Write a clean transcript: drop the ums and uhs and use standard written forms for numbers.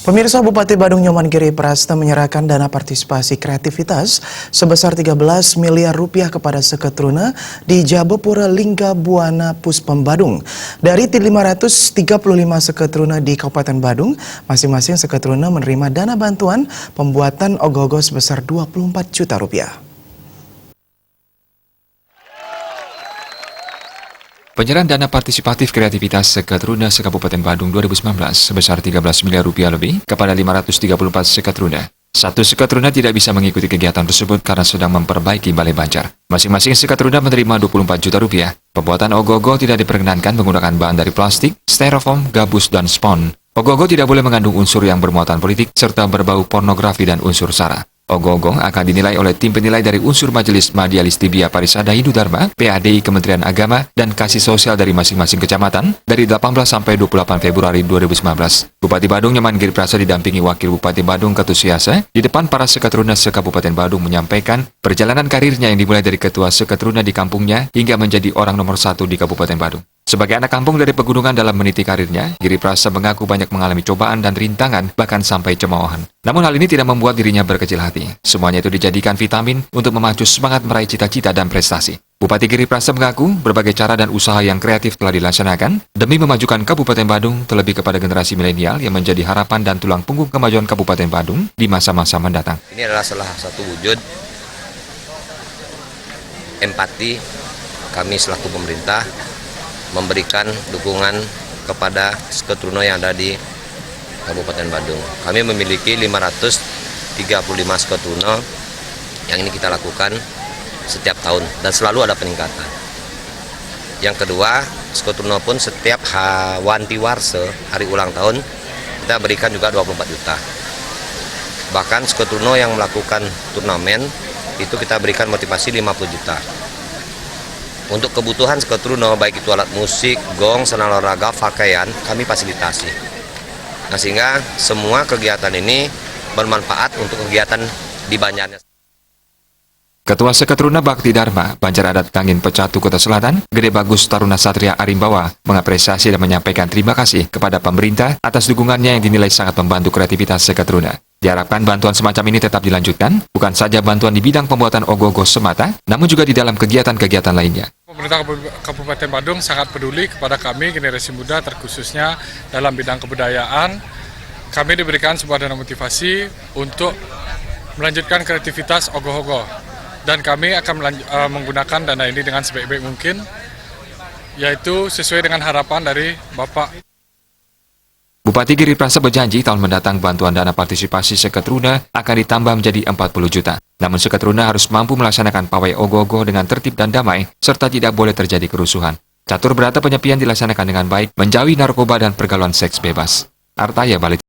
Pemirsa, Bupati Badung Nyoman Giri Prasta menyerahkan dana partisipasi kreativitas sebesar 13 miliar rupiah kepada Seketruna di Jabepura Lingga Buana Puspem Badung. Dari 535 Seketruna di Kabupaten Badung, masing-masing Seketruna menerima dana bantuan pembuatan ogoh-ogoh sebesar 24 juta rupiah. Penyerahan dana partisipatif kreativitas Seketruna se-Kabupaten Badung 2019 sebesar 13 miliar rupiah lebih kepada 534 Seketruna. Satu Seketruna tidak bisa mengikuti kegiatan tersebut karena sedang memperbaiki Balai Banjar. Masing-masing Seketruna menerima 24 juta rupiah. Pembuatan ogoh-ogoh tidak diperkenankan menggunakan bahan dari plastik, styrofoam, gabus, dan spon. Ogoh-ogoh tidak boleh mengandung unsur yang bermuatan politik serta berbau pornografi dan unsur sara. Ogoh-ogoh akan dinilai oleh tim penilai dari unsur Majelis Madialis Tibia Parisada Hindu Dharma, PADI Kementerian Agama, dan Kasih Sosial dari masing-masing kecamatan dari 18 sampai 28 Februari 2019. Bupati Badung Nyoman Giri Prasta didampingi Wakil Bupati Badung Ketusiasa di depan para Seketruna se-Kabupaten Badung menyampaikan perjalanan karirnya yang dimulai dari ketua Seketruna di kampungnya hingga menjadi orang nomor 1 di Kabupaten Badung. Sebagai anak kampung dari pegunungan dalam meniti karirnya, Giri Prasta mengaku banyak mengalami cobaan dan rintangan, bahkan sampai cemoohan. Namun hal ini tidak membuat dirinya berkecil hati. Semuanya itu dijadikan vitamin untuk memacu semangat meraih cita-cita dan prestasi. Bupati Giri Prasta mengaku berbagai cara dan usaha yang kreatif telah dilaksanakan demi memajukan Kabupaten Badung, terlebih kepada generasi milenial yang menjadi harapan dan tulang punggung kemajuan Kabupaten Badung di masa-masa mendatang. Ini adalah salah satu wujud empati kami selaku pemerintah memberikan dukungan kepada Seketruna yang ada di Kabupaten Badung. Kami memiliki 535 Seketruna yang ini kita lakukan setiap tahun dan selalu ada peningkatan. Yang kedua, Seketruna pun setiap Wanti Warse, hari ulang tahun, kita berikan juga 24 juta. Bahkan Seketruna yang melakukan turnamen itu kita berikan motivasi 50 juta. Untuk kebutuhan Seketruna, baik itu alat musik, gong, senam olahraga, pakaian, kami fasilitasi. Nah, sehingga semua kegiatan ini bermanfaat untuk kegiatan di Banjarnya. Ketua Seketruna Bakti Dharma, Banjar Adat Kangin Pecatu Kota Selatan, Gede Bagus Taruna Satria Arimbawa, mengapresiasi dan menyampaikan terima kasih kepada pemerintah atas dukungannya yang dinilai sangat membantu kreativitas Seketruna. Diharapkan bantuan semacam ini tetap dilanjutkan, bukan saja bantuan di bidang pembuatan ogoh-ogoh semata, namun juga di dalam kegiatan-kegiatan lainnya. Pemerintah Kabupaten Badung sangat peduli kepada kami, generasi muda, terkhususnya dalam bidang kebudayaan. Kami diberikan sebuah dana motivasi untuk melanjutkan kreativitas ogoh-ogoh. Dan kami akan menggunakan dana ini dengan sebaik-baik mungkin, yaitu sesuai dengan harapan dari Bapak. Bupati Giri Prasta berjanji tahun mendatang bantuan dana partisipasi Seketruna akan ditambah menjadi 40 juta. Namun Seketruna harus mampu melaksanakan pawai ogoh-ogoh dengan tertib dan damai, serta tidak boleh terjadi kerusuhan. Catur berata penyepian dilaksanakan dengan baik, menjauhi narkoba dan pergaulan seks bebas. Artaya Bali.